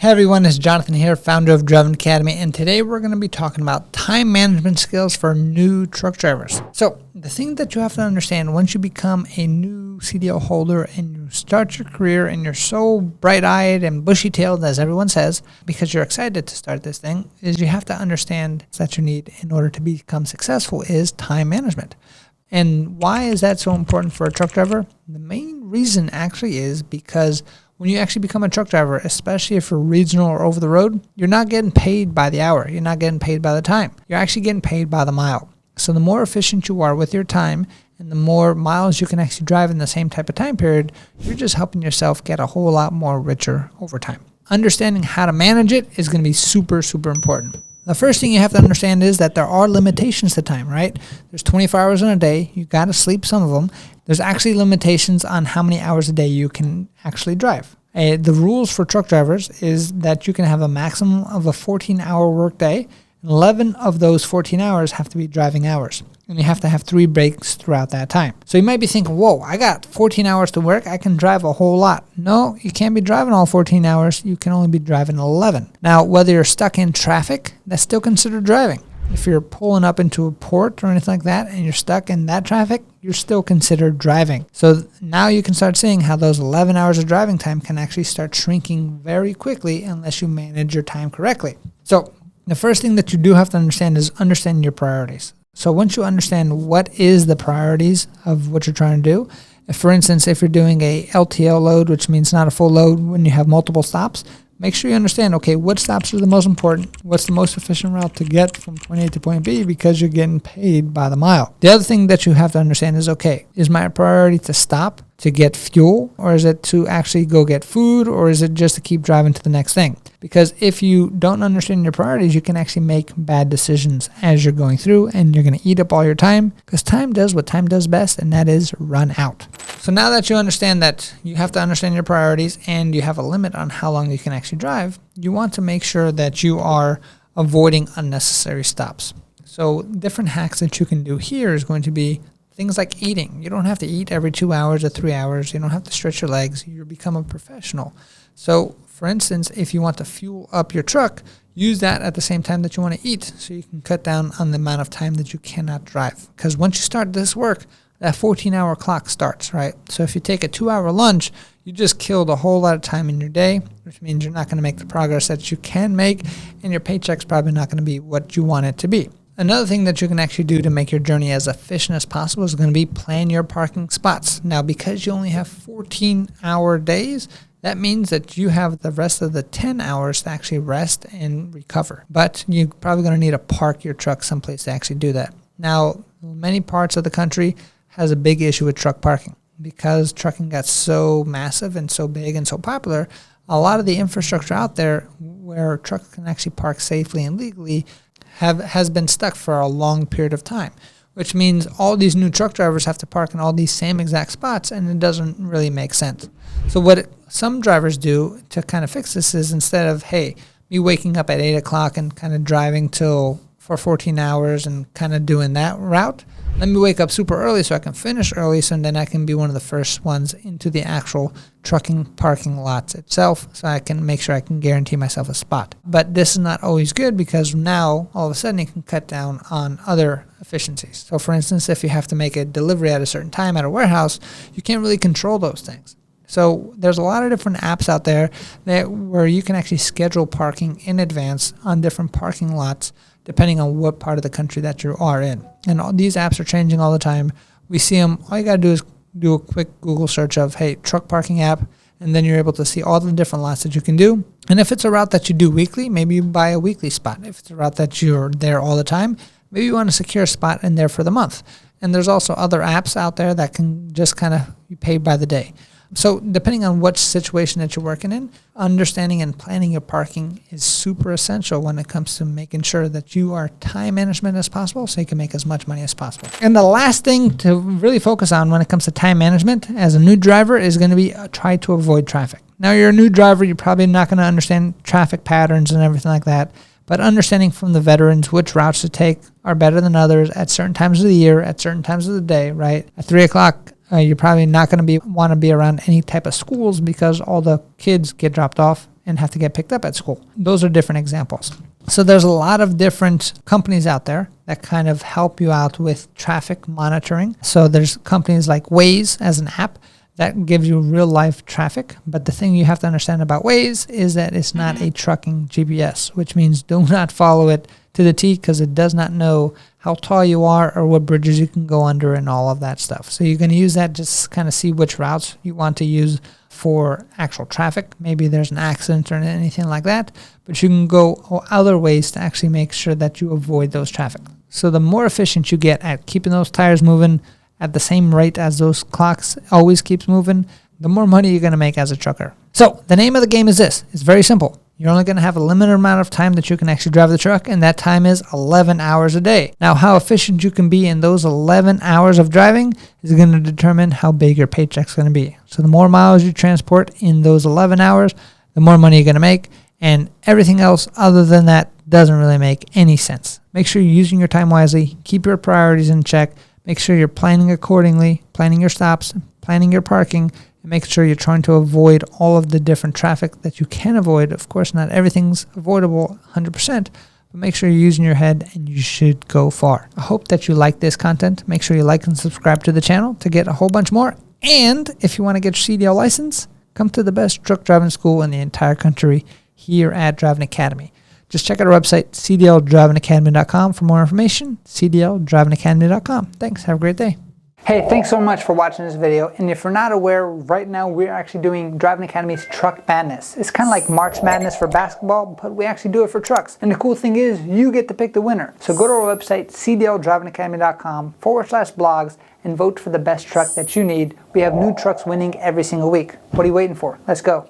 Hey everyone, it's Jonathan here, founder of Driving Academy, and today we're going to be talking about time management skills for new truck drivers. So the thing that you have to understand once you become a new CDL holder and you start your career and you're so bright-eyed and bushy-tailed, as everyone says, because you're excited to start this thing, is you have to understand that you need in order to become successful is time management. And why is that so important for a truck driver? The main reason actually is because when you actually become a truck driver, especially if you're regional or over the road, you're not getting paid by the hour. You're not getting paid by the time. You're actually getting paid by the mile. So the more efficient you are with your time and the more miles you can actually drive in the same type of time period, you're just helping yourself get a whole lot more richer over time. Understanding how to manage it is going to be super, super important. The first thing you have to understand is that there are limitations to time, right? There's 24 hours in a day. You got to sleep some of them. There's actually limitations on how many hours a day you can actually drive. The rules for truck drivers is that you can have a maximum of a 14-hour workday. 11 of those 14 hours have to be driving hours. And you have to have 3 breaks throughout that time. So you might be thinking, whoa, I got 14 hours to work. I can drive a whole lot. No, you can't be driving all 14 hours. You can only be driving 11. Now, whether you're stuck in traffic, that's still considered driving. If you're pulling up into a port or anything like that and you're stuck in that traffic, you're still considered driving. So now you can start seeing how those 11 hours of driving time can actually start shrinking very quickly unless you manage your time correctly. So the first thing that you do have to understand is understanding your priorities. So once you understand what is the priorities of what you're trying to do, for instance, if you're doing a LTL load, which means not a full load when you have multiple stops, make sure you understand, okay, what stops are the most important? What's the most efficient route to get from point A to point B because you're getting paid by the mile? The other thing that you have to understand is, okay, is my priority to stop to get fuel, or is it to actually go get food, or is it just to keep driving to the next thing? Because if you don't understand your priorities, you can actually make bad decisions as you're going through, and you're going to eat up all your time, because time does what time does best, and that is run out. So now that you understand that you have to understand your priorities and you have a limit on how long you can actually drive, you want to make sure that you are avoiding unnecessary stops. So different hacks that you can do here is going to be things like eating. You don't have to eat every 2 hours or 3 hours. You don't have to stretch your legs. You become a professional. So for instance, if you want to fuel up your truck, use that at the same time that you want to eat so you can cut down on the amount of time that you cannot drive. Because once you start this work, that 14-hour clock starts, right? So if you take a 2-hour lunch, you just killed a whole lot of time in your day, which means you're not going to make the progress that you can make, and your paycheck's probably not going to be what you want it to be. Another thing that you can actually do to make your journey as efficient as possible is going to be plan your parking spots. Now, because you only have 14-hour days, that means that you have the rest of the 10 hours to actually rest and recover. But you're probably going to need to park your truck someplace to actually do that. Now, many parts of the country has a big issue with truck parking. Because trucking got so massive and so big and so popular, a lot of the infrastructure out there where trucks can actually park safely and legally has been stuck for a long period of time, which means all these new truck drivers have to park in all these same exact spots, and it doesn't really make sense. So what some drivers do to kind of fix this is, instead of, hey, me waking up at 8 o'clock and kind of driving for 14 hours and kind of doing that route, let me wake up super early so I can finish early, so then I can be one of the first ones into the actual trucking parking lots itself, so I can make sure I can guarantee myself a spot. But this is not always good, because now all of a sudden you can cut down on other efficiencies. So for instance, if you have to make a delivery at a certain time at a warehouse, you can't really control those things. So there's a lot of different apps out there where you can actually schedule parking in advance on different parking lots, depending on what part of the country that you are in. And all these apps are changing all the time. We see them. All you got to do is do a quick Google search of, hey, truck parking app, and then you're able to see all the different lots that you can do. And if it's a route that you do weekly, maybe you buy a weekly spot. If it's a route that you're there all the time, maybe you want to secure a spot in there for the month. And there's also other apps out there that can just kind of be paid by the day. So depending on what situation that you're working in, understanding and planning your parking is super essential when it comes to making sure that you are time management as possible, so you can make as much money as possible. And the last thing to really focus on when it comes to time management as a new driver is going to be try to avoid traffic. Now, you're a new driver, you're probably not going to understand traffic patterns and everything like that, but understanding from the veterans which routes to take are better than others at certain times of the year, at certain times of the day, right? At 3 o'clock, you're probably not going to want to be around any type of schools because all the kids get dropped off and have to get picked up at school. Those are different examples. So there's a lot of different companies out there that kind of help you out with traffic monitoring. So there's companies like Waze as an app that gives you real life traffic. But the thing you have to understand about Waze is that it's not a trucking GPS, which means do not follow it to the T, because it does not know how tall you are or what bridges you can go under and all of that stuff. So you're going to use that just kind of see which routes you want to use for actual traffic. Maybe there's an accident or anything like that, but you can go other ways to actually make sure that you avoid those traffic. So the more efficient you get at keeping those tires moving at the same rate as those clocks always keeps moving, the more money you're going to make as a trucker. So the name of the game is this. It's very simple. You're only going to have a limited amount of time that you can actually drive the truck, and that time is 11 hours a day. Now, how efficient you can be in those 11 hours of driving is going to determine how big your paycheck's going to be. So the more miles you transport in those 11 hours, the more money you're going to make, and everything else other than that doesn't really make any sense. Make sure you're using your time wisely, keep your priorities in check, make sure you're planning accordingly, planning your stops, planning your parking, and make sure you're trying to avoid all of the different traffic that you can avoid. Of course, not everything's avoidable 100%, but make sure you're using your head and you should go far. I hope that you like this content. Make sure you like and subscribe to the channel to get a whole bunch more. And if you want to get your CDL license, come to the best truck driving school in the entire country here at Driving Academy. Just check out our website, cdldrivingacademy.com, for more information, cdldrivingacademy.com. Thanks. Have a great day. Hey, thanks so much for watching this video. And if you're not aware, right now we're actually doing Driving Academy's Truck Madness. It's kind of like March Madness for basketball, but we actually do it for trucks. And the cool thing is, you get to pick the winner. So go to our website, cdldrivingacademy.com/blogs, and vote for the best truck that you need. We have new trucks winning every single week. What are you waiting for? Let's go.